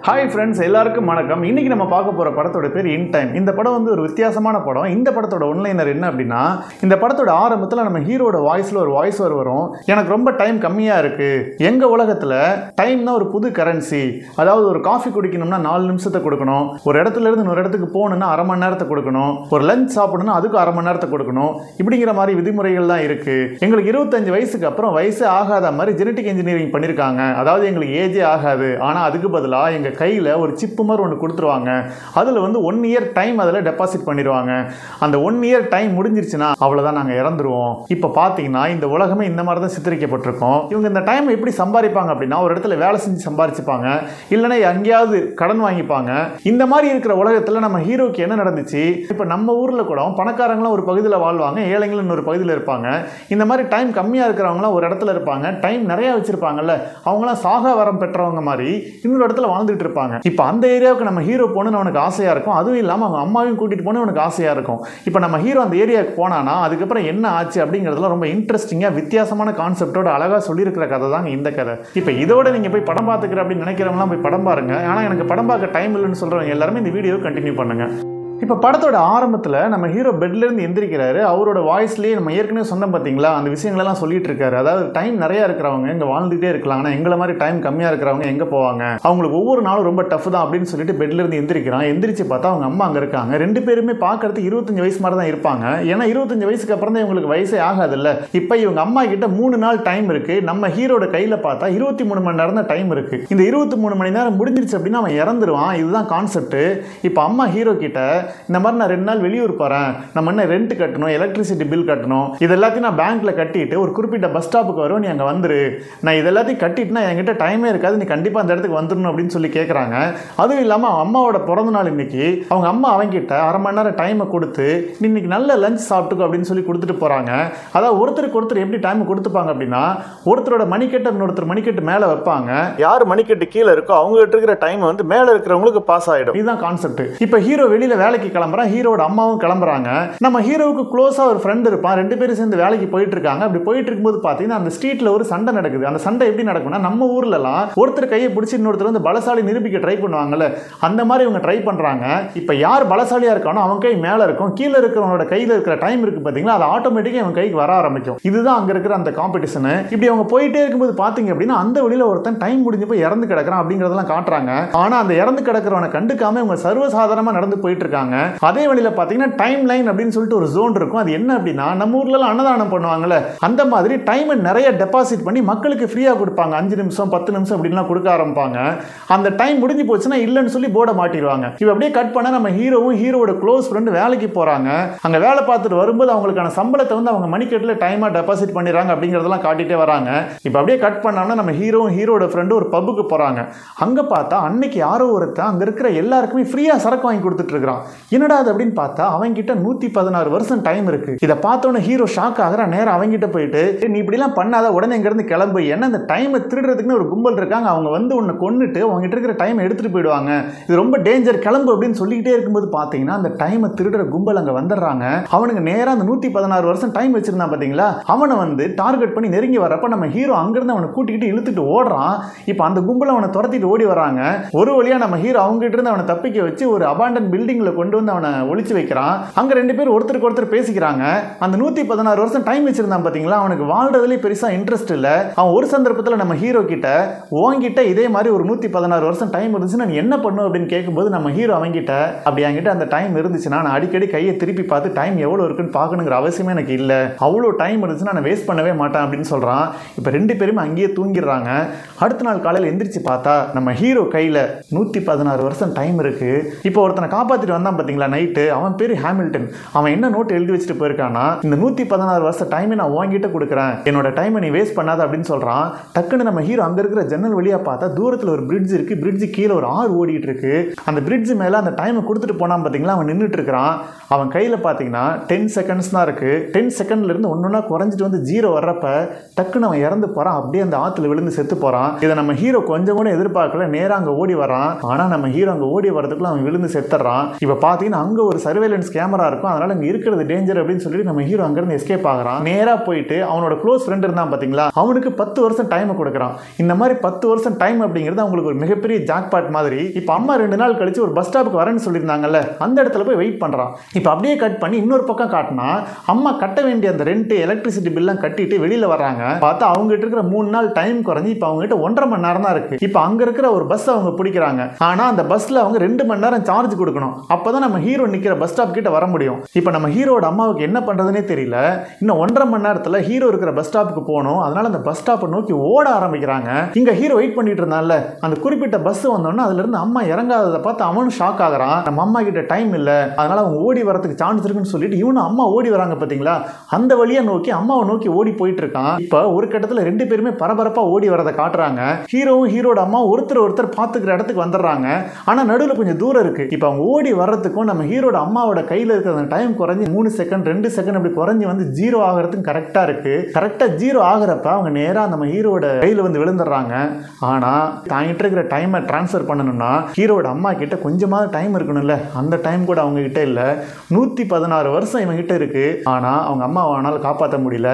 Hi friends, எல்லாருக்கும் வணக்கம். இன்னைக்கு நம்ம பார்க்க போகிற படத்தோட பேர் இன் டைம். இந்த படம் வந்து ஒரு வித்தியாசமான படம். இந்த படத்தோட ஒன்லைனர் என்ன அப்படின்னா, இந்த படத்தோட ஆரம்பத்தில் நம்ம ஹீரோட வாய்ஸில் ஒரு வாய்ஸ் வரும். எனக்கு ரொம்ப டைம் கம்மியாக இருக்குது, எங்கள் உலகத்தில் டைம்னா ஒரு புது கரன்சி. அதாவது ஒரு காஃபி குடிக்கணும்னா 4 நிமிஷத்தை கொடுக்கணும், ஒரு இடத்துல இருந்து இன்னொரு இடத்துக்கு போகணுன்னா அரை மணி நேரத்தை கொடுக்கணும், ஒரு லஞ்ச் சாப்பிடணும்னா அதுக்கு அரை மணி நேரத்தை கொடுக்கணும். இப்படிங்கிற மாதிரி விதிமுறைகள் தான் இருக்குது. எங்களுக்கு 25 வயசுக்கு அப்புறம் வயசே ஆகாத மாதிரி ஜெனட்டிக் இன்ஜினியரிங் பண்ணியிருக்காங்க. அதாவது எங்களுக்கு ஏஜே ஆகாது, ஆனால் அதுக்கு பதிலாக எங்கள் கையில் ஒரு சிப்பு மாதிரி ஒன்று கொடுத்துருவாங்க. அதில் வந்து 1 இயர் டைம் அதில் டெபாசிட் பண்ணிடுவாங்க. அந்த 1 இயர் டைம் முடிஞ்சிருச்சுன்னா அவ்வளோதான், நாங்கள் இறந்துருவோம். இப்போ பார்த்தீங்கன்னா இந்த உலகமே இந்த மாதிரி தான் சித்தரிக்கப்பட்டிருக்கோம். இவங்க இந்த டைம் எப்படி சம்பாதிப்பாங்க அப்படின்னா, ஒரு இடத்துல வேலை செஞ்சு சம்பாதிச்சுப்பாங்க, இல்லைன்னா எங்கேயாவது கடன் வாங்கிப்பாங்க. இந்த மாதிரி இருக்கிற உலகத்தில் நம்ம ஹீரோக்கு என்ன நடந்துச்சு, இப்போ நம்ம ஊரில் கூட பணக்காரங்களாம் ஒரு பகுதியில் வாழ்வாங்க, ஏழைங்களும் இன்னொரு பகுதியில் இருப்பாங்க. இந்த மாதிரி டைம் கம்மியாக இருக்கிறவங்களாம் ஒரு இடத்துல இருப்பாங்க, டைம் நிறையா வச்சுருப்பாங்கல்ல, அவங்களாம் சாகா வரம் பெற்றவங்க மாதிரி இன்னொரு இடத்துல வாழ்ந்துட்டு இருப்பாங்க. இப்போ அந்த ஏரியாவுக்கு நம்ம ஹீரோ போகணும்னு அவனுக்கு ஆசையாக இருக்கும். அதுவும் இல்லாமல் அவங்க அம்மாவையும் கூட்டிகிட்டு போகணும்னு அவனுக்கு ஆசையாக இருக்கும். இப்போ நம்ம ஹீரோ அந்த ஏரியாவுக்கு போனானா அதுக்கப்புறம் என்ன ஆச்சு அப்படிங்கிறதுலாம் ரொம்ப இன்ட்ரெஸ்டிங்காக வித்தியாசமான கான்செப்டோட அழகாக சொல்லியிருக்கிற கதை தாங்க இந்த கதை. இப்போ இதோட நீங்கள் போய் படம் பார்த்துக்கிற அப்படின்னு நினைக்கிறவங்களாம் போய் படம் பாருங்க. ஆனால் எனக்கு படம் பார்க்க டைம் இல்லைன்னு சொல்கிறவங்க எல்லாருமே இந்த வீடியோவை கண்டினியூ பண்ணுங்க. இப்போ படத்தோட ஆரம்பத்தில் நம்ம ஹீரோ பெட்லேருந்து எந்திரிக்கிறாரு. அவரோட வாய்ஸ்லேயே நம்ம ஏற்கனவே சொன்னோம் பார்த்தீங்களா, அந்த விஷயங்களெல்லாம் சொல்லிட்டு இருக்காரு. அதாவது டைம் நிறையா இருக்கிறவங்க இங்கே வாழ்ந்துகிட்டே இருக்கலாம், ஆனால் எங்களை மாதிரி டைம் கம்மியாக இருக்கிறவங்க எங்கே போவாங்க, அவங்களுக்கு ஒவ்வொரு நாளும் ரொம்ப டஃப் தான் அப்படின்னு சொல்லிட்டு பெட்லேருந்து எந்திரிக்கிறான். எந்திரிச்சு பார்த்தா அவங்க அம்மா அங்கே இருக்காங்க. 2 பேருமே பார்க்கறதுக்கு 25 வயசு மாதிரி தான் இருப்பாங்க. ஏன்னா 25 வயசுக்கு அப்புறம் தான் இவங்களுக்கு வயசே ஆகாதுல்ல. இப்போ இவங்க அம்மா கிட்ட 3 நாள் டைம் இருக்கு. நம்ம ஹீரோட கையில் பார்த்தா 23 மணி நேரம் தான் டைம் இருக்கு. இந்த 23 மணி நேரம் முடிஞ்சிருச்சு அப்படின்னா அவன் இறந்துருவான். இதுதான் கான்செப்ட். இப்போ அம்மா ஹீரோ கிட்ட இந்த மாதிரி நான் 2 நாள் வெளியூர் போகிறேன், நம்ம என்ன ரெண்ட் கட்டணும், எலக்ட்ரிசிட்டி பில் கட்டணும், இது எல்லாத்தையும் நான் பேங்க்கில் கட்டிட்டு ஒரு குறிப்பிட்ட பஸ் ஸ்டாப்புக்கு வரும், நீ அங்கே வந்துரு, நான் இது எல்லாத்தையும் கட்டிட்டுனா என்கிட்ட டைமே இருக்காது, நீ கண்டிப்பாக அந்த இடத்துக்கு வந்துடணும் அப்படின்னு சொல்லி கேட்குறாங்க. அதுவும் இல்லாமல் அம்மாவோட பிறந்த நாள் இன்னைக்கு. அவங்க அம்மா அவங்கிட்ட அரை மணி நேரம் டைமை கொடுத்து இன்னைக்கு நல்ல லஞ்ச் சாப்பிட்டுக்கோ அப்படின்னு சொல்லி கொடுத்துட்டு போகிறாங்க. அதாவது ஒருத்தருக்கு ஒருத்தர் எப்படி டைமை கொடுத்துப்பாங்க அப்படின்னா, ஒருத்தரோட மணிக்கட்டை இன்னொருத்தர் மணிக்கட்டு மேலே வைப்பாங்க. யார் மணிக்கட்டு கீழே இருக்கோ அவங்ககிட்ட இருக்கிற டைம் வந்து மேலே இருக்கிறவங்களுக்கு பாஸ் ஆகிடும். இதுதான் கான்செப்ட். இப்போ ஹீரோ வெளியில் வேலைக்கு கிளம்புறான், ஹீரோட அம்மாவும் கிளம்புறாங்க. நம்ம ஹீரோவுக்கு க்ளோஸா ஒரு ஃப்ரெண்ட் இருப்பான். 2 பேரும் சேர்ந்து வேலைக்கு போயிட்டு இருக்காங்க. அப்படி போயிட்டு இருக்கும்போது பார்த்தீங்கன்னா அந்த ஸ்ட்ரீட்ல ஒரு சண்டை நடக்குது. அந்த சண்டை எப்படி நடக்கும்னா, நம்ம ஊர்லலாம் ஒருத்தர் கையை பிடிச்சி இன்னொருத்தர் வந்து பலசாலி நிரூபிக்க ட்ரை பண்ணுவாங்கல்ல, அந்த மாதிரி இவங்க ட்ரை பண்றாங்க. இப்போ யார் பலசாலியா இருக்கானோ அவன் கை மேலே இருக்கும், கீழே இருக்கிறவனோட கையில் இருக்கிற டைம் இருக்கு பார்த்தீங்களா, அது ஆட்டோமேட்டிக்காக இவன் கைக்கு வர ஆரம்பிக்கும். இதுதான் அங்கே இருக்கிற அந்த காம்படிஷன். இப்படி அவங்க போயிட்டே இருக்கும்போது பார்த்தீங்க அப்படின்னா அந்த வழியில் ஒருத்தன் டைம் முடிஞ்சு போய் இறந்து கிடக்கிறான் அப்படிங்கிறதெல்லாம் காட்டுறாங்க. ஆனால் அந்த இறந்து கிடக்கிறவனை கண்டுக்காம இவங்க சர்வசாதாரணமாக நடந்து போயிட்டு இருக்காங்க. அதே வழியில் பார்த்தீங்கன்னா டைம் லைன் அப்படின்னு சொல்லிட்டு ஒரு ஜோன் இருக்கும். அது என்ன அப்படின்னா, நம்ம ஊர்லலாம் அன்னதானம் பண்ணுவாங்கல்ல, அந்த மாதிரி டைமை நிறைய டெபாசிட் பண்ணி மக்களுக்கு ஃப்ரீயாக கொடுப்பாங்க. 5 நிமிஷம் 10 நிமிஷம் அப்படின்லாம் கொடுக்க ஆரம்பிப்பாங்க. அந்த டைம் முடிஞ்சு போச்சுன்னா இல்லைன்னு சொல்லி போர்டை மாட்டிடுவாங்க. இப்போ அப்படியே கட் பண்ண நம்ம ஹீரோவும் ஹீரோட க்ளோஸ் ஃப்ரெண்டு வேலைக்கு போகிறாங்க. அங்கே வேலை பார்த்துட்டு வரும்போது அவங்களுக்கான சம்பளத்தை வந்து அவங்க மணிக்கட்டில் டைமாக டெபாசிட் பண்ணிடுறாங்க அப்படிங்கிறதெல்லாம் காட்டிகிட்டே வராங்க. இப்போ அப்படியே கட் பண்ணோம்னா நம்ம ஹீரோவும் ஹீரோட ஃப்ரெண்டு ஒரு பப்புக்கு போகிறாங்க. அங்கே பார்த்தா அன்னைக்கு யாரோ ஒருத்தன் அங்கே இருக்கிற எல்லாருக்குமே ஃப்ரீயாக சரக்கு வாங்கி கொடுத்துட்டு இருக்கிறான். என்னடா அது அப்படின்னு பார்த்தா அவங்கிட்ட 116 வருஷம் டைம் இருக்கு. இதை பார்த்தோன்னே ஹீரோ ஷாக் ஆகிறான். நேரம் அவங்கிட்ட போயிட்டு, நீ இப்படிலாம் பண்ணாத, உடனே இங்கிருந்து கிளம்பு, ஏன்னா இந்த டைமை திருடுறதுக்குன்னு ஒரு கும்பல் இருக்காங்க, அவங்க வந்து உன்னை கொன்னுட்டு அவங்ககிட்ட இருக்கிற டைமை எடுத்துட்டு போயிடுவாங்க, இது ரொம்ப டேஞ்சர், கிளம்பு அப்படின்னு சொல்லிக்கிட்டே இருக்கும்போது பார்த்தீங்கன்னா அந்த டைமை திருடுற கும்பல் அங்கே வந்துடுறாங்க. அவனுக்கு நேராக அந்த 116 வருஷம் டைம் வச்சிருந்தான் பார்த்தீங்களா, அவனை வந்து டார்கெட் பண்ணி நெருங்கி வரப்ப நம்ம ஹீரோ அங்கிருந்து அவனை கூட்டிக்கிட்டு இழுத்துட்டு ஓடுறான். இப்போ அந்த கும்பல் அவனை துரத்திட்டு ஓடி வராங்க. ஒரு வழியா நம்ம ஹீரோ அவங்ககிட்ட இருந்து அவனை தப்பிக்க வச்சு ஒரு அபாண்டன் பில்டிங்ல கொண்டு வந்து அவனை ஒளிச்சு வைக்கிறான். அங்க 2 பேர் ஒருத்தருக்கு ஒருத்தர் பேசிக்கிறாங்க. அந்த 116 வருஷம் டைம் வச்சிருந்தான் பாத்தீங்களா, அவனுக்கு வாழ்றதுல பெருசா இன்ட்ரெஸ்ட் இல்ல. அவன் ஒரு சந்தர்ப்பத்துல நம்ம ஹீரோ கிட்ட, உன்கிட்ட இதே மாதிரி ஒரு 116 வருஷம் டைம் இருந்துச்சுன்னா நீ என்ன பண்ணும் அப்படின்னு கேட்கும்போது நம்ம ஹீரோ அவங்கிட்ட, அப்படி என்கிட்ட அந்த டைம் இருந்துச்சுன்னா நான் அடிக்கடி கையை திருப்பி பார்த்து டைம் எவ்வளவு இருக்குன்னு பார்க்கணுங்கிற அவசியமே எனக்கு இல்ல, அவ்வளோ டைம் இருந்துச்சுன்னா நான் வேஸ்ட் பண்ணவே மாட்டேன் அப்படின்னு சொல்றான். இப்போ 2 பேருமே அங்கேயே தூங்கிடுறாங்க. அடுத்த நாள் காலையில் எந்திரிச்சு பார்த்தா நம்ம ஹீரோ கையில 116 வருஷம் டைம் இருக்கு. இப்போ ஒருத்தனை காப்பாத்திட்டு வந்தான் பாத்தீங்களா நைட்டு, அவன் பேரு ஹாமில்டன். அவன் என்ன நோட் எழுதி வச்சுட்டு போயிருக்கானா, இந்த 116 வருஷ டைமை நான் உன்கிட்ட கொடுக்குறேன், என்னோட டைமை நீ வேஸ்ட் பண்ணாத அப்படின்னு சொல்றான். டக்குன்னு நம்ம ஹீரோ அங்க இருக்கிற ஜன்னல் வழியா பார்த்தா தூரத்துல ஒரு பிரிட்ஜ் இருக்கு. பிரிட்ஜ் கீழே ஒரு ஆறு ஓடிட்டு இருக்கு. அந்த பிரிட்ஜ் மேல அந்த டைமை கொடுத்துட்டு போனான் பாத்தீங்களா, அவன் நின்றுட்டு இருக்கிறான். அவன் கையில பாத்தீங்கன்னா 10 செகண்ட்ஸ் தான் இருக்கு. 10 செகண்ட்ல இருந்து ஒன்னொன்னா குறைஞ்சிட்டு வந்து 0 வர்றப்ப டக்குன்னு அவன் இறந்து போறான். அப்படியே அந்த ஆத்துல விழுந்து செத்து போறான். இதை நம்ம ஹீரோ கொஞ்சம் கூட எதிர்பார்க்கல. நேரா அங்க ஓடி வரான். ஆனா நம்ம ஹீரோ அங்க ஓடி வரதுக்குள்ள அவன் விழுந்து செத்துறான். இப்ப பார்த்தீங்கன்னா அங்கே ஒரு சர்வேலன்ஸ் கேமரா இருக்கும், அதனால இங்கே இருக்கிறது டேஞ்சர் அப்படின்னு சொல்லிட்டு நம்ம ஹீரோ அங்கேருந்து எஸ்கேப் ஆகிறான். நேராக போயிட்டு அவனோட க்ளோஸ் ஃப்ரெண்ட் இருந்தான் பார்த்தீங்களா, அவனுக்கு 10 வருஷம் டைமை கொடுக்குறான். இந்த மாதிரி 10 வருஷம் டைம் அப்படிங்கிறது அவங்களுக்கு ஒரு மிகப்பெரிய ஜாக்பாட் மாதிரி. இப்போ அம்மா 2 நாள் கழிச்சு ஒரு பஸ் ஸ்டாப்புக்கு வரேன்னு சொல்லியிருந்தாங்கல்ல, அந்த இடத்துல போய் வெயிட் பண்ணுறான். இப்போ அப்படியே கட் பண்ணி இன்னொரு பக்கம் காட்டினா அம்மா கட்ட வேண்டிய அந்த ரெண்ட் எலக்ட்ரிசிட்டி பில்லாம் கட்டிட்டு வெளியில் வர்றாங்க. பார்த்தா அவங்ககிட்ட இருக்கிற 3 நாள் டைம் குறைஞ்சி இப்போ அவங்ககிட்ட 1.5 மணி நேரம் தான் இருக்கு. இப்போ அங்கே இருக்கிற ஒரு பஸ் அவங்க பிடிக்கிறாங்க. ஆனால் அந்த பஸ்ஸில் அவங்க 2 மணி நேரம் சார்ஜ் கொடுக்கணும். அப்போதான் நம்ம ஹீரோ நிற்கிற பஸ் ஸ்டாப் கிட்ட வர முடியும். இப்போ நம்ம ஹீரோட அம்மாவுக்கு என்ன பண்ணுறதுனே தெரியல. இன்னும் 1.5 மணி நேரத்தில் ஹீரோ இருக்கிற பஸ் ஸ்டாப்புக்கு போகணும். அதனால அந்த பஸ் ஸ்டாப்பை நோக்கி ஓட ஆரம்பிக்கிறாங்க. இங்கே ஹீரோ வெயிட் பண்ணிட்டு இருந்தால, அந்த குறிப்பிட்ட பஸ் வந்தோன்னா அதுல இருந்து அம்மா இறங்காததை பார்த்து அவனும் ஷாக் ஆகிறான். நம்ம அம்மா கிட்ட டைம் இல்லை, அதனால அவங்க ஓடி வரதுக்கு சான்ஸ் இருக்குன்னு சொல்லிட்டு இவனும் அம்மா ஓடி வராங்க பார்த்தீங்களா, அந்த வழியை நோக்கி அம்மாவை நோக்கி ஓடி போயிட்டு இருக்கான். இப்போ ஒரு கட்டத்தில் 2 பேருமே பரபரப்பாக ஓடி வரதை காட்டுறாங்க. ஹீரோவும் ஹீரோட அம்மா ஒருத்தர் பார்த்துக்கிற இடத்துக்கு வந்துடுறாங்க. ஆனால் நடுவில் கொஞ்சம் தூரம் இருக்கு. இப்போ அவங்க ஓடி வர்றதுக்கும் நம்ம ஹீரோட அம்மாவோட கையில் இருக்கிற அந்த டைம் குறைஞ்சி 3 செகண்ட் 2 செகண்ட் அப்படி குறைஞ்சி வந்து 0 ஆகிறதுக்கு கரெக்டாக இருக்கு. கரெக்டாக 0 ஆகிறப்ப அவங்க நேராக நம்ம ஹீரோட கையில் வந்து விழுந்துடுறாங்க. ஆனால் தாங்கிட்டு இருக்கிற டைமை டிரான்ஸ்ஃபர் பண்ணணும்னா ஹீரோட அம்மா கிட்ட கொஞ்சமாவது டைம் இருக்கணும்ல, அந்த டைம் கூட அவங்க கிட்ட இல்லை. 116 வருஷம் இவங்க கிட்ட இருக்கு. ஆனால் அவங்க அம்மா அவனால் காப்பாற்ற முடியல.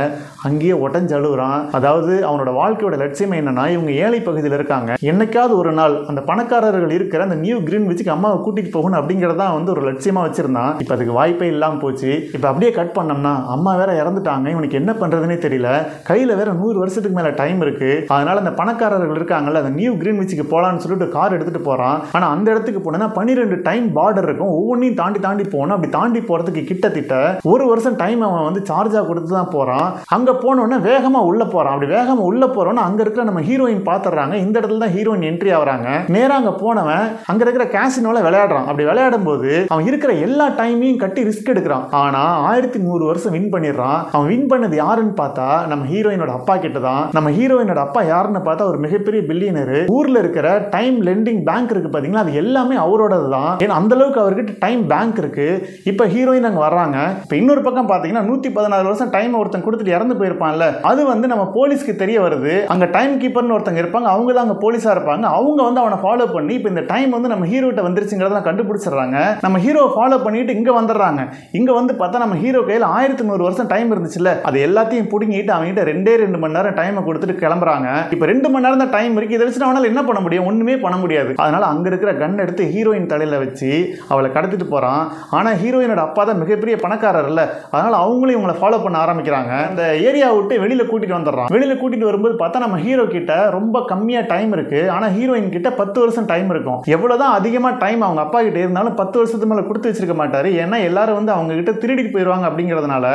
அங்கேயே உடஞ்சு அழுகுறான். அதாவது அவனோட வாழ்க்கையோட லட்சியம் என்னன்னா, இவங்க ஏழை பகுதியில் இருக்காங்க, என்னைக்காவது ஒரு நாள் அந்த பணக்காரர்கள் இருக்கிற அந்த நியூ கிரீன்விச்சுக்கு அம்மாவை கூட்டிட்டு போகணும் அப்படிங்கிறதா வந்து ஒரு லட்சியமா வச்சிருந்தான். இப்போ அதுக்கு வாய்ப்பே இல்லாமல் போச்சு. இப்போ அப்படியே கட் பண்ணோம்னா அம்மா வேற இறந்துட்டாங்க. இவனுக்கு என்ன பண்றதுன்னே தெரியல. கையில வேற 100 வருஷத்துக்கு மேல டைம் இருக்கு. அதனால அந்த பணக்காரர்கள் இருக்காங்கல்ல, அந்த நியூ கிரீன்விச்சுக்கு போலான்னு சொல்லிட்டு கார் எடுத்துட்டு போறான். ஆனா அந்த இடத்துக்கு போனா 12 டைம் பார்டர் இருக்கும். ஒவ்வொன்றையும் தாண்டி போகணும். அப்படி தாண்டி போறதுக்கு கிட்டத்தட்ட 1 வருஷம் டைம் அவன் வந்து சார்ஜா கொடுத்து தான் போறான். அங்க போனோடனே வேகமா உள்ள போறான். அப்படி வேகமா உள்ள போறோம்னா அங்க இருக்கிற நம்ம ஹீரோயின் பாத்துறாங்க. இந்த இடத்துல தான் ஹீரோயின் என்ட்ரி ஆகுறாங்க. நேரா அங்க போனவன் அங்க இருக்கிற கேசினோல விளையாடுறான். அப்படி விளையாடும் போது அவன் இருக்கிற எல்லா டைமையும் கட்டி ரிஸ்க் எடுக்கிறான். ஆனா 1100 வருஷம் வின் பண்ணிடுறான். அவன் வின் பண்ணது யாருன்னு பார்த்தா நம்ம ஹீரோயினோட அப்பா கிட்ட தான். நம்ம ஹீரோயினோட அப்பா யாருன்னு பார்த்தா ஒரு மிகப்பெரிய பில்லியனர். ஊர்ல இருக்கிற டைம் லெண்டிங் பேங்க் இருக்கு பாத்தீங்களா, அது எல்லாமே அவரோடது தான். ஏன்னா அந்த அளவுக்கு அவர்கிட்ட டைம் பேங்க் இருக்கு. இப்ப ஹீரோயின் அங்க வர்றாங்க. இப்ப இன்னொரு பக்கம் பாத்தீங்கன்னா 116 வருஷம் டைம் ஒருத்தன் கொடுத்துட்டு இறந்து போயிருப்பான்ல, அது வந்து நம்ம போலீஸ்க்கு தெரிய வருது. அங்க டைம் கீப்பர்னு ஒருத்தங்க இருப்பாங்க, அவங்க தான் அங்க போலீஸா இருப்பாங்க. அவங்க வந்து அவனை ஃபாலோ பண்ணி இப்ப இந்த டைம் வந்து நம்ம ஹீரோ கிட்ட வந்துருச்சுங்கிறத கண்டுபிடிச்சிடுறாங்க. நம்ம ஹீரோவை ஃபாலோ பண்ணிட்டு இங்க வந்துடுறாங்க. இங்க வந்து பார்த்தா நம்ம ஹீரோ கையில் 1100 வருஷம் டைம் இருந்துச்சுல்ல, அது எல்லாத்தையும் பிடிங்கிட்டு அவங்ககிட்ட 2 மணி நேரம் டைமை கொடுத்துட்டு கிளம்புறாங்க. இப்ப 2 மணி நேரம் தான் டைம் இருக்கு. இதை வச்சுட்டு அவனால என்ன பண்ண முடியும்? ஒண்ணுமே பண்ண முடியாது. அதனால அங்க இருக்கிற கன் எடுத்து ஹீரோயின் தலையில வச்சு அவளை கடத்திட்டு போறான். ஆனா ஹீரோயினோட அப்பா தான் மிகப்பெரிய பணக்காரர் இல்ல, அதனால அவங்களும் இவங்களை ஃபாலோ பண்ண ஆரம்பிக்கிறாங்க. அந்த ஏரியா விட்டு வெளியில கூட்டிட்டு வந்துடுறான். வெளியில கூட்டிட்டு வரும்போது பார்த்தா நம்ம ஹீரோ கிட்ட ரொம்ப கம்மியா டைம் இருக்கு. ஆனா ஹீரோயின் கிட்ட 10 வருஷம் டைம் இருக்கும். எவ்வளவுதான் அதிகமா டைம் அவங்க அப்பா கிட்ட இருந்தாலும் 10 வருஷத்துக்கு மேல கொடுத்து வச்சிருக்க மாட்டாரு. ஏன்னா எல்லாரும் வந்து அவங்க கிட்ட திருடிட்டு போயிருவாங்க அப்படிங்கிறதுனால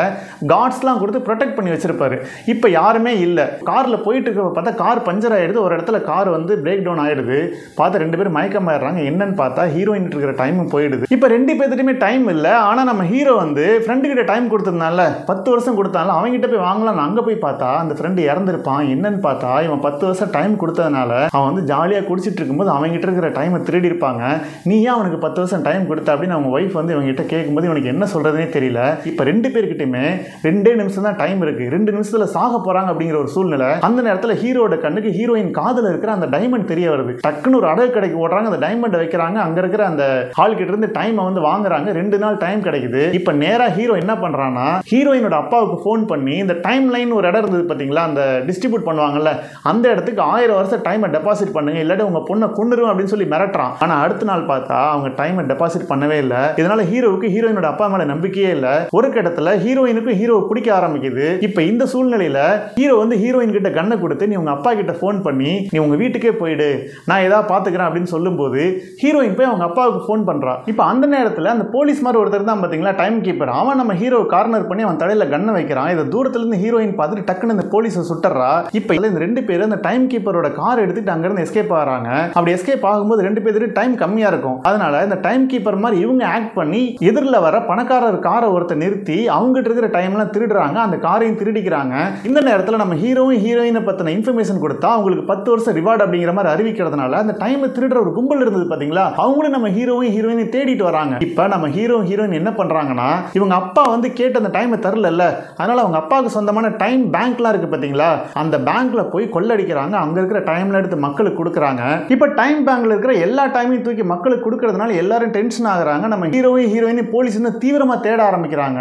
கார்ட்ஸ்லாம் கொடுத்து ப்ரொடெக்ட் பண்ணி வச்சிருப்பாரு. இப்ப யாருமே இல்ல. கார்ல போயிட்டு இருக்க பார்த்தா கார் பஞ்சர் ஆயிடுது. ஒரு இடத்துல கார் வந்து பிரேக் டவுன் ஆயிடுது. பார்த்து 2 பேரும் மயக்கம் ஆயிடுறாங்க. என்னன்னு பார்த்தா ஹீரோயின் இருக்கிற டைமும் போயிடுது. இப்ப 2 பேர்கிட்டயுமே டைம் இல்ல. ஆனா நம்ம ஹீரோ வந்து ஃப்ரெண்டு கிட்ட டைம் கொடுத்ததுனால 10 வருஷம் கொடுத்தாலும் அவங்க கிட்ட போய் வாங்கலாம். அங்க போய் பார்த்தா அந்த ஃப்ரெண்டு இறந்திருப்பான். என்னன்னு பார்த்தா இவன் 10 வருஷம் டைம் கொடுத்ததுனால அவன் வந்து ஜாலியா குடிச்சிட்டு இருக்கும்போது அவங்க கிட்ட இருக்கிற டைமை திருடி இருப்பாங்க. நீ ஏன் அவனுக்கு 10 வருஷம் டைம் கொடுத்த அப்படின்னு அவங்க ஒய்ஃப் வந்து இவங்க கிட்ட கேட்கும்போது இவனுக்கு என்ன சொல்றதுனே தெரியல. இப்ப 2 பேர்கிட்டயுமே 2 நிமிஷம் தான் டைம் இருக்கு. 2 நிமிஷத்துல சாக போறாங்க அப்படிங்கிற ஒரு சூழ்நிலை. அந்த நேரத்துல ஹீரோட கண்ணுக்கு ஹீரோயின் காதுல இருக்கிற அந்த டைமண்ட் தெரிய வருது. டக்குன்னு ஒரு அடகு கடைக்கு ஓடுறாங்க. அந்த டைமண்ட் வைக்கிறாங்க. அங்க இருக்கிற அந்த ஹால் கிட்ட இருந்து டைமை வந்து வாங்குறாங்க. 2 நாள் டைம் கிடைக்குது. இப்ப நேரா ஹீரோ என்ன பண்றான்னா ஹீரோயினோட அப்பாவுக்கு போன் பண்ணி இந்த டைம் லைன் ஒரு இடம் இருந்தது பாத்தீங்களா, அந்த டிஸ்ட்ரிபியூட் பண்ணுவாங்கல்ல, அந்த இடத்துக்கு 1000 வருஷம் டைமை டெபாசிட் பண்ணுங்க, இல்லாட்டி உங்க பொண்ணை கொன்னுருவேன் அப்படின்னு சொல்லி மிரட்டுறான். ஆனா அடுத்த நாள் பார்த்தா அவங்க டைமை டெபாசிட் பண்ணவே இல்லை. இதனால ஹீரோவுக்கு ஹீரோயினோட அப்பா மேல நம்பிக்கையே இல்லை. ஒரு கட்டத்துல ஹீரோயினுக்கு ஹீரோவை பிடிக்க ஆரம்பிக்குது. இப்ப இந்த சூழ்நிலையில ஹீரோ வந்து ஹீரோயின் கிட்ட கண்ணை கொடுத்து நீ உங்க அப்பா கிட்ட போன் பண்ணி நீ உங்க வீட்டுக்கே போயிடு, நான் ஏதாவது பாத்துக்கிறேன் அப்படின்னு சொல்லும் போது ஹீரோயின் போய் அவங்க அப்பாவுக்கு போன் பண்றா. இப்ப அந்த நேரத்துல அந்த போலீஸ் மாதிரி ஒருத்தர் தான் பாத்தீங்களா டைம் கீப்பர், அவன் நம்ம ஹீரோ கார்னர் பண்ணி அவன் தலையில கண்ணை வைக்கிறான். இதை தூரத்துல இருந்து ஹீரோயின் பார்த்துட்டு டக்குன்னு இந்த போலீஸை சுட்டுறா. இப்ப இந்த 2 பேரும் அந்த டைம் கீப்பரோட கார் எடுத்துட்டு அங்க இருந்து எஸ்கேப் ஆகிறாங்க. அப்படி எஸ்கேப் ஆகும்போது 2 பேருக்கு டைம் கம்மியா இருக்கும். அதனால இந்த டைம் கீப்பர் மாதிரி இவங்க ஆக்ட் பண்ணி எதிரில் வர பணக்காரர் காரை ஒருத்தர் நிறுத்தி அவங்ககிட்ட இருக்கிற டைம்லாம் திருடுறாங்க. அந்த காரையும் திருடிக்கிறாங்க. இந்த நேரத்தில் நம்ம ஹீரோவும் ஹீரோயினை பத்தின இன்ஃபர்மேஷன் கொடுத்தா அவங்களுக்கு 10 வருஷம் ரிவார்டு அப்படிங்கிற மாதிரி அறிவிக்கிறதுனால அந்த டைமை திருடுற ஒரு கும்பல் இருந்தது பாத்தீங்களா, அவங்களும் நம்ம ஹீரோவும் ஹீரோயினை தேடிட்டு வராங்க. இப்ப நம்ம ஹீரோ ஹீரோயின் என்ன பண்றாங்கன்னா இவங்க அப்பா வந்து கேட்ட அந்த டைமை தரல, அதனால அவங்க அப்பாவுக்கு சொந்தமான டைம் பேங்க்லாம் இருக்கு பாத்தீங்களா, அந்த பேங்க்ல போய் கொள்ளடிக்கிறாங்க. அங்க இருக்கிற டைம்ல எடுத்து மக்களுக்கு கொடுக்குறாங்க. இப்ப டைம் பேங்க்ல இருக்கிற எல்லா டைமையும் தூக்கி மக்களுக்கு கொடுக்கறதுனால எல்லாரும் டென்ஷன் டென்ஷன் ஆகுறாங்க. நம்ம ஹீரோயின் போலீஸ் வந்து தீவிரமா தேட ஆரம்பிக்கிறாங்க.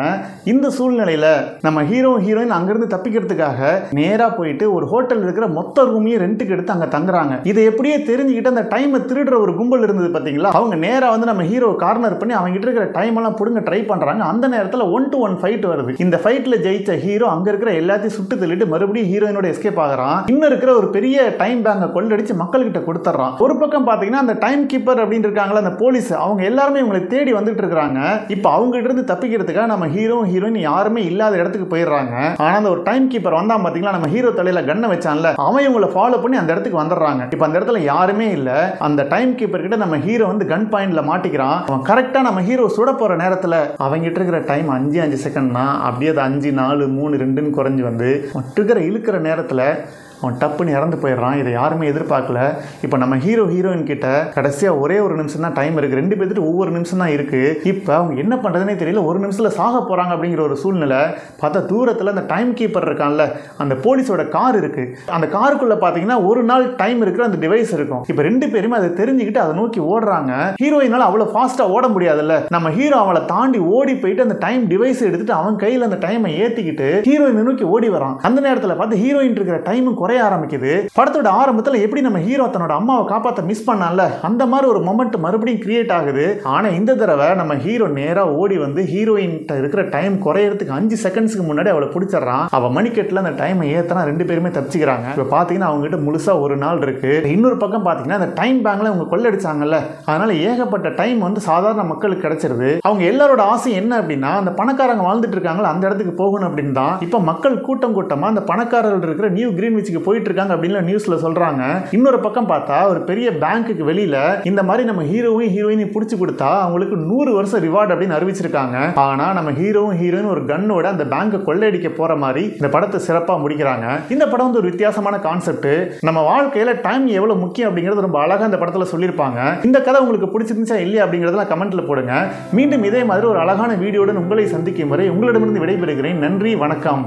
இந்த சூழ்நிலையில நம்ம ஹீரோயின் அங்கிருந்து தப்பிக்கிறதுக்காக நேரா போயிட்டு ஒரு ஹோட்டல் இருக்கிற மொத்த ரூமையும் ரெண்டுக்கு எடுத்து அங்க தங்குறாங்க. இதை எப்படியே தெரிஞ்சுக்கிட்டு அந்த டைமை திருடுற ஒரு கும்பல் இருந்தது பாத்தீங்களா, அவங்க நேரா வந்து நம்ம ஹீரோ கார்னர் பண்ணி அவங்க கிட்ட இருக்கிற டைம் எல்லாம் புடுங்க ட்ரை பண்றாங்க. அந்த நேரத்தில் 1-to-1 ஃபைட் வருது. இந்த ஃபைட்ல ஜெயிச்ச ஹீரோ அங்க இருக்கிற எல்லாத்தையும் சுட்டு தள்ளிட்டு மறுபடியும் ஹீரோயினோட எஸ்கேப் ஆகிறான். இன்னும் இருக்கிற ஒரு பெரிய டைம் பேங்கை கொள்ளடிச்சு மக்கள் கிட்ட கொடுத்துறான். ஒரு பக்கம் பாத்தீங்கன்னா அந்த டைம் கீப்பர் அப்படின்னு இருக்காங்களா அந்த போலீஸ், அவங்க எல்லாருமே இவங்களை தேடி வந்துட்டு இருக்காங்க. இப்போ அவங்க கிட்ட இருந்து தப்பிக்கிறதுக்காக நம்ம ஹீரோயின் யாருமே இல்லாத இடத்துக்கு போயிடுறாங்க. ஆனா அந்த ஒரு டைம் கீப்பர் வந்தா பாத்தீங்களா, நம்ம ஹீரோ தலையில கண்ணை வச்சான்ல, அவன் இவங்களை ஃபாலோ பண்ணி அந்த இடத்துக்கு வந்துடுறாங்க. இப்போ அந்த இடத்துல யாருமே இல்ல. அந்த டைம் கீப்பர் கிட்ட நம்ம ஹீரோ வந்து கன் பாயிண்ட்ல மாட்டிக்கிறான். அவன் கரெக்டா நம்ம ஹீரோ சுட போற நேரத்துல அவங்க கிட்ட இருக்கிற டைம் 5 செகண்ட்னா அப்படியே அது 5, 4, 3, 2ன்னு குறைஞ்சு வந்து மட்டுக்கிற இழுக்கிற நேரத்துல அவன் டப்புன்னு இறந்து போயிடுறான். இதை யாருமே எதிர்பார்க்கல. இப்போ நம்ம ஹீரோயின் கிட்ட கடைசியாக ஒரே ஒரு நிமிஷம் தான் டைம் இருக்குது. 2 பேர்த்துட்டு ஒவ்வொரு நிமிஷம் தான் இருக்குது. இப்போ அவங்க என்ன பண்ணுறதுனே தெரியல. ஒரு நிமிஷத்தில் சாக போகிறாங்க அப்படிங்கிற ஒரு சூழ்நிலை. பார்த்தா தூரத்தில் அந்த டைம் கீப்பர் இருக்கான்ல, அந்த போலீஸோட கார் இருக்குது. அந்த காருக்குள்ளே பார்த்தீங்கன்னா ஒரு நாள் டைம் இருக்கிற அந்த டிவைஸ் இருக்கும். இப்போ 2 பேருமே அதை தெரிஞ்சுக்கிட்டு அதை நோக்கி ஓடுறாங்க. ஹீரோயினால் அவ்வளோ ஃபாஸ்ட்டாக ஓட முடியாதுல்ல. நம்ம ஹீரோ அவளை தாண்டி ஓடி போயிட்டு அந்த டைம் டிவைஸ் எடுத்துட்டு அவன் கையில் அந்த டைமை ஏற்றிக்கிட்டு ஹீரோயினை நோக்கி ஓடி வரான். அந்த நேரத்தில் பார்த்து ஹீரோயின் இருக்கிற டைமும் குறைய ஆரம்பிக்குது. படத்தோட ஆரம்பத்தில் எப்படி நம்ம ஹீரோ தன்னோட அம்மாவை காப்பாற்ற மிஸ் பண்ணால, அந்த மாதிரி ஒரு மொமெண்ட் மறுபடியும் கிரியேட் ஆகுது. ஆனா இந்த தடவை நம்ம ஹீரோ நேரா ஓடி வந்து ஹீரோயின் இருக்கிற டைம் குறையறதுக்கு 5 செகண்ட்ஸ்க்கு முன்னாடி அவளை பிடிச்சிடறான். அவ மணிக்கெட்டில் அந்த டைமை ஏத்தனா 2 பேருமே தப்பிச்சுக்கிறாங்க. இப்போ பாத்தீங்கன்னா அவங்க கிட்ட முழுசா ஒரு நாள் இருக்கு. இன்னொரு பக்கம் பாத்தீங்கன்னா அந்த டைம் பேங்க்ல அவங்க கொள்ளடிச்சாங்கல்ல, அதனால ஏகப்பட்ட டைம் வந்து சாதாரண மக்களுக்கு கிடைச்சிருது. அவங்க எல்லாரோட ஆசை என்ன அப்படின்னா, அந்த பணக்காரங்க வாழ்ந்துட்டு இருக்காங்களா அந்த இடத்துக்கு போகணும் அப்படின்னு தான். இப்போ மக்கள் கூட்டமா அந்த பணக்காரர்கள் இருக்கிற நியூ கிரீன்விச்சுக்கு போயிட்டு இருக்காங்க அப்படின்னு நியூஸ்ல சொல்றாங்க. இன்னொரு பக்கம் பார்த்தா ஒரு பெரிய பேங்க்குக்கு வெளியில இந்த மாதிரி நம்ம ஹீரோயின் பிடிச்சு கொடுத்தா அவங்களுக்கு 100 வருஷம் ரிவார்டு அப்படின்னு அறிவிச்சிருக்காங்க. ஆனா நம்ம ஹீரோயின் ஒரு கன்னோட அந்த பேங்கை கொள்ளையடிக்க போற மாதிரி இந்த படத்தை சிறப்பா முடிக்கிறாங்க. இந்த படம் வந்து ஒரு வித்தியாசமான கான்செப்ட். நம்ம வாழ்க்கையில டைம் எவ்வளவு முக்கியம் அப்படிங்கிறது ரொம்ப அழகா இந்த படத்துல சொல்லியிருப்பாங்க. இந்த கதை உங்களுக்கு பிடிச்சிருந்துச்சா இல்லையா அப்படிங்கறத கமெண்ட்ல போடுங்க. மீண்டும் இதே மாதிரி ஒரு அழகான வீடியோடன் உங்களை சந்திக்கும் வரை உங்களிடமிருந்து விடைபெறுகிறேன். நன்றி, வணக்கம்.